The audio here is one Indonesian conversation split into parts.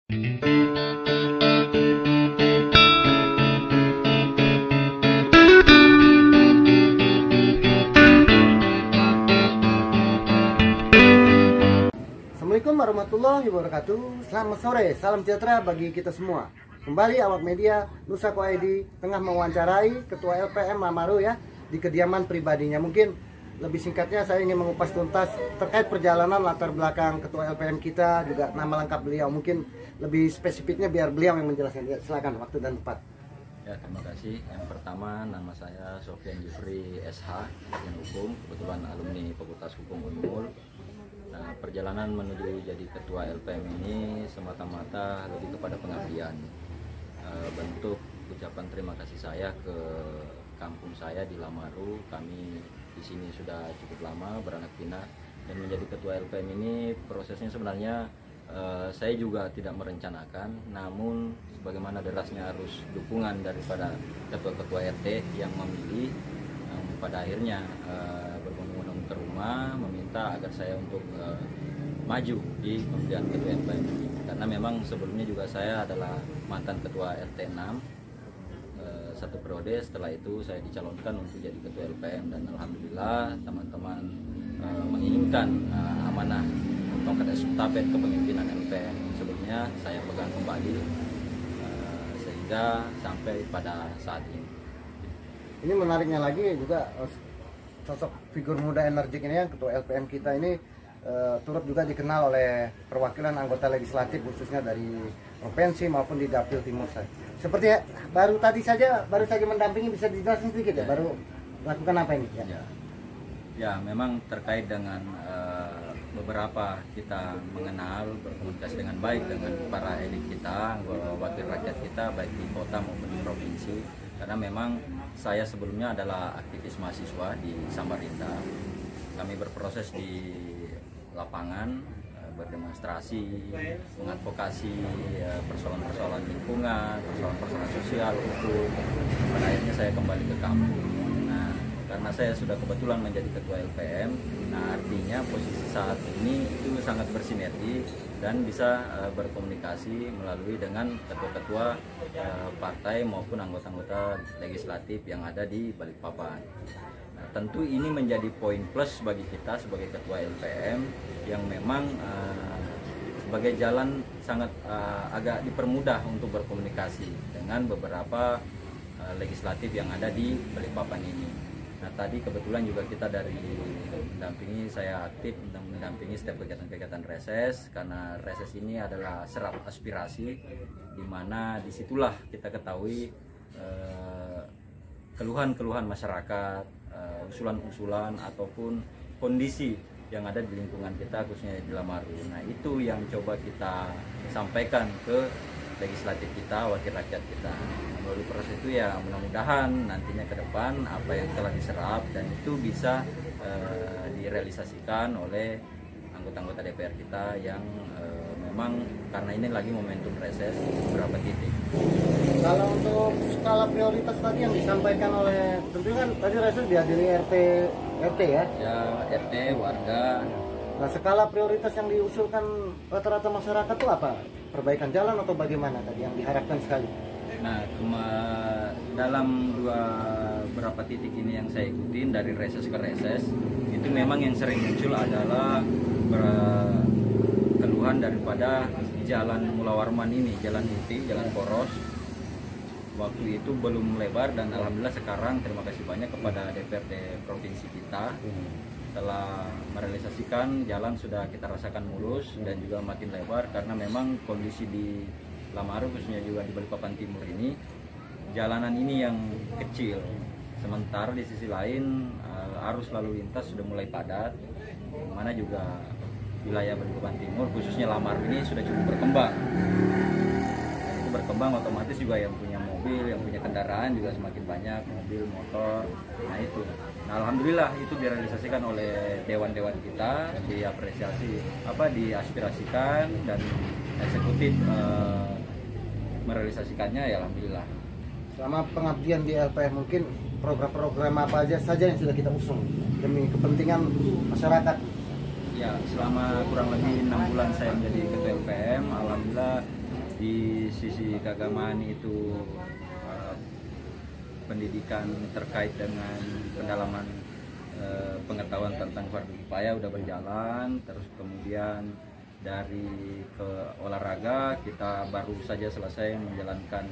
Assalamualaikum warahmatullahi wabarakatuh. Selamat sore, salam sejahtera bagi kita semua. Kembali awak media Nusaku ID tengah mewawancarai Ketua LPM Lamaru ya di kediaman pribadinya. Mungkin lebih singkatnya saya ingin mengupas tuntas terkait perjalanan latar belakang Ketua LPM kita, juga nama lengkap beliau. Mungkin lebih spesifiknya biar beliau yang menjelaskan. Ya, silakan waktu dan tempat. Ya, terima kasih. Yang pertama, nama saya Sofyan Jufri SH, sarjana hukum, kebetulan alumni Fakultas Hukum Unmul. Nah, perjalanan menuju jadi ketua LPM ini semata-mata lebih kepada pengabdian. Bentuk ucapan terima kasih saya ke kampung saya di Lamaru. Kami di sini sudah cukup lama beranak pinak, dan menjadi ketua LPM ini prosesnya sebenarnya saya juga tidak merencanakan, namun sebagaimana derasnya arus dukungan daripada ketua-ketua RT yang memilih, pada akhirnya berbondong-bondong ke rumah meminta agar saya untuk maju di pemilihan ketua LPM ini. Karena memang sebelumnya juga saya adalah mantan ketua RT 6 satu periode. Setelah itu saya dicalonkan untuk jadi ketua LPM, dan alhamdulillah teman-teman menginginkan amanah tongkat estafet kepemimpinan LPM sebelumnya saya pegang kembali sehingga sampai pada saat ini. Ini menariknya lagi juga sosok figur muda energik ini yang Ketua LPM kita ini turut juga dikenal oleh perwakilan anggota legislatif khususnya dari provinsi maupun di Dapil Timur. Seperti baru saja mendampingi, bisa dijelaskan sedikit ya, baru melakukan apa ini? Ya, memang terkait dengan beberapa kita mengenal, berkomunikasi dengan baik dengan para elit kita, wakil rakyat kita baik di kota maupun di provinsi. Karena memang saya sebelumnya adalah aktivis mahasiswa di Samarinda. Kami berproses di lapangan, berdemonstrasi, mengadvokasi persoalan-persoalan lingkungan, persoalan-persoalan sosial, hukum. Pada akhirnya saya kembali ke kampung. Nah, karena saya sudah kebetulan menjadi ketua LPM, nah artinya posisi saat ini itu sangat bersinergi dan bisa berkomunikasi melalui dengan ketua-ketua partai maupun anggota-anggota legislatif yang ada di Balikpapan. Nah, tentu ini menjadi poin plus bagi kita sebagai ketua LPM yang memang sebagai jalan sangat agak dipermudah untuk berkomunikasi dengan beberapa legislatif yang ada di Balikpapan ini. Nah, tadi kebetulan juga kita dari mendampingi, saya aktif mendampingi setiap kegiatan-kegiatan reses, karena reses ini adalah serap aspirasi, di mana disitulah kita ketahui keluhan-keluhan masyarakat, usulan-usulan ataupun kondisi yang ada di lingkungan kita khususnya di Lamaru. Nah, itu yang coba kita sampaikan ke legislatif kita, wakil rakyat kita. Melalui proses itu ya mudah-mudahan nantinya ke depan apa yang telah diserap dan itu bisa direalisasikan oleh anggota-anggota DPR kita yang memang karena ini lagi momentum reses beberapa titik. Kalau untuk skala prioritas tadi yang disampaikan oleh, tentu kan tadi reses dihadiri RT ya? Ya, RT, warga. Nah, skala prioritas yang diusulkan rata-rata masyarakat itu apa? Perbaikan jalan atau bagaimana tadi yang diharapkan sekali? Nah, dalam beberapa titik ini yang saya ikutin dari reses ke reses, itu memang yang sering muncul adalah keluhan daripada jalan Mula Warman ini, jalan Muti, jalan poros. Waktu itu belum lebar, dan alhamdulillah sekarang terima kasih banyak kepada DPRD provinsi kita telah merealisasikan jalan sudah kita rasakan mulus dan juga makin lebar, karena memang kondisi di Lamaru khususnya juga di Balikpapan Timur ini jalanan ini yang kecil, sementara di sisi lain arus lalu lintas sudah mulai padat, mana juga wilayah Balikpapan Timur khususnya Lamaru ini sudah cukup berkembang. Dan itu berkembang otomatis juga yang punya mobil, yang punya kendaraan juga semakin banyak, mobil, motor. Nah itu, nah alhamdulillah itu direalisasikan oleh dewan-dewan kita, diapresiasi, diaspirasikan dan eksekutif merealisasikannya ya alhamdulillah. Selama pengabdian di LPM mungkin program-program apa aja saja yang sudah kita usung demi kepentingan masyarakat? Ya, selama kurang lebih 6 bulan saya menjadi ketua LPM, alhamdulillah di sisi keagamaan itu pendidikan terkait dengan pendalaman pengetahuan tentang fardu kifayah udah berjalan. Terus kemudian dari ke olahraga kita baru saja selesai menjalankan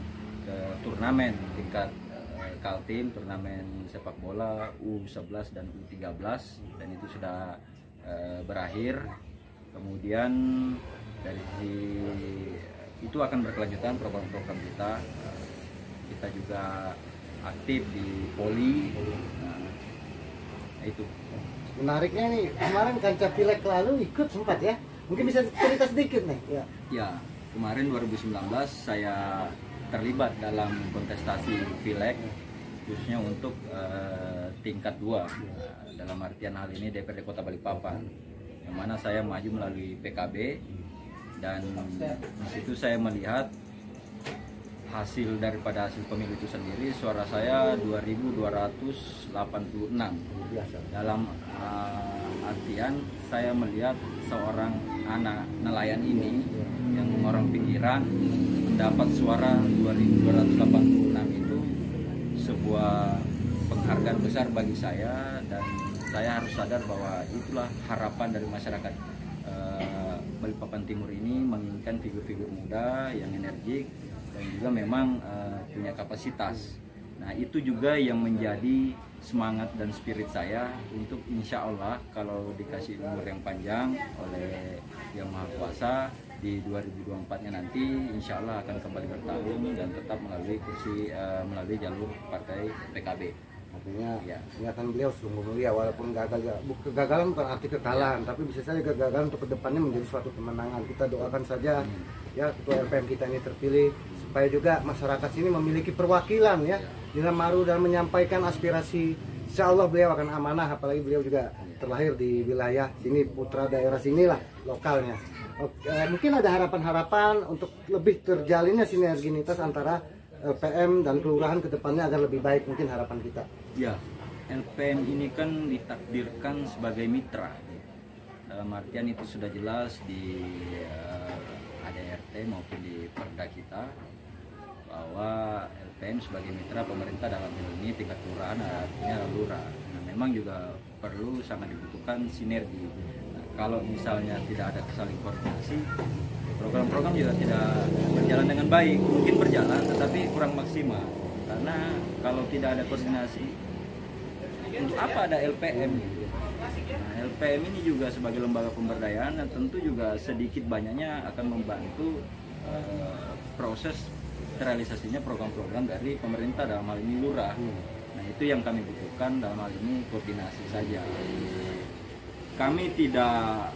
ke turnamen tingkat Kaltim, turnamen sepak bola U11 dan U13, dan itu sudah berakhir. Kemudian dari sisi itu akan berkelanjutan program-program kita. Kita juga aktif di Poli. Nah, itu menariknya nih, kemarin kancah pileg lalu ikut sempat ya, mungkin bisa cerita sedikit nih ya. Ya, kemarin 2019 saya terlibat dalam kontestasi pileg khususnya untuk tingkat 2, dalam artian hal ini DPRD Kota Balikpapan, yang mana saya maju melalui PKB, dan di situ saya melihat hasil daripada hasil pemilu itu sendiri, suara saya 2.286. Dalam artian saya melihat seorang anak nelayan ini yang orang pinggiran mendapat suara 2.286 itu sebuah penghargaan besar bagi saya, dan saya harus sadar bahwa itulah harapan dari masyarakat Balikpapan Timur ini, menginginkan figur-figur muda yang energik dan juga memang punya kapasitas. Nah, itu juga yang menjadi semangat dan spirit saya untuk insya Allah kalau dikasih umur yang panjang oleh Yang Maha Kuasa, di 2024-nya nanti insya Allah akan kembali bertarung dan tetap melalui melalui jalur partai PKB. Artinya ya, niatan beliau sungguh mulia, walaupun kegagalan bukan arti kekalahan, tapi bisa saja kegagalan untuk kedepannya menjadi suatu kemenangan. Kita doakan saja ya ketua LPM kita ini terpilih, supaya juga masyarakat sini memiliki perwakilan ya dalam maru dan menyampaikan aspirasi. Insya Allah beliau akan amanah, apalagi beliau juga terlahir di wilayah sini, putra daerah sinilah lokalnya. Oke, mungkin ada harapan-harapan untuk lebih terjalinnya sinergitas antara LPM dan kelurahan ke depannya agar lebih baik, mungkin harapan kita. Ya, LPM ini kan ditakdirkan sebagai mitra. Dalam artian itu sudah jelas di ADRT maupun di Perda kita bahwa LPM sebagai mitra pemerintah dalam hal ini tingkat kelurahan, artinya lurah. Nah, memang juga perlu sangat dibutuhkan sinergi. Nah, kalau misalnya tidak ada saling koordinasi, program-program juga tidak berjalan dengan baik. Mungkin berjalan tetapi kurang maksimal, karena kalau tidak ada koordinasi, untuk apa ada LPM? Nah, LPM ini juga sebagai lembaga pemberdayaan dan tentu juga sedikit banyaknya akan membantu proses terrealisasinya program-program dari pemerintah, dalam hal ini lurah. Nah, itu yang kami butuhkan dalam hal ini, koordinasi saja. Kami tidak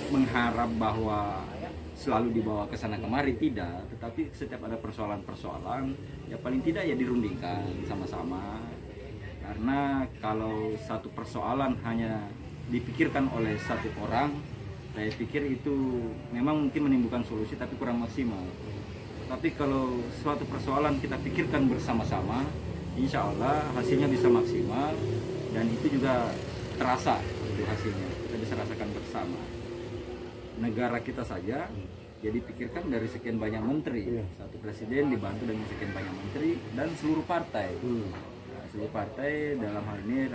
mengharap bahwa selalu dibawa ke sana kemari, tidak, tetapi setiap ada persoalan-persoalan ya paling tidak ya dirundingkan sama-sama, karena kalau satu persoalan hanya dipikirkan oleh satu orang, saya pikir itu memang mungkin menimbulkan solusi tapi kurang maksimal. Tapi kalau suatu persoalan kita pikirkan bersama-sama, insya Allah hasilnya bisa maksimal, dan itu juga terasa itu hasilnya, kita bisa rasakan bersama. Negara kita saja jadi pikirkan dari sekian banyak menteri, satu presiden dibantu dengan sekian banyak menteri dan seluruh partai. Nah, seluruh partai dalam hal ini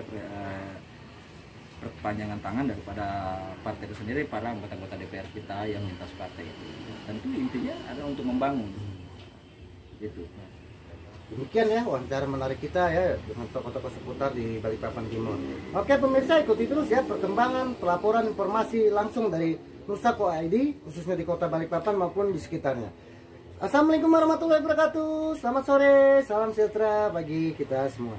perpanjangan tangan daripada partai itu sendiri, para anggota-anggota DPR kita yang lintas partai itu. Tentu intinya adalah untuk membangun. Gitu. Demikian ya wawancara menarik kita ya dengan tokoh-tokoh seputar di Balikpapan Timur. Oke pemirsa, ikuti terus ya perkembangan, pelaporan, informasi langsung dari Nusako ID, khususnya di Kota Balikpapan maupun di sekitarnya. Assalamualaikum warahmatullahi wabarakatuh. Selamat sore, salam sejahtera bagi kita semua.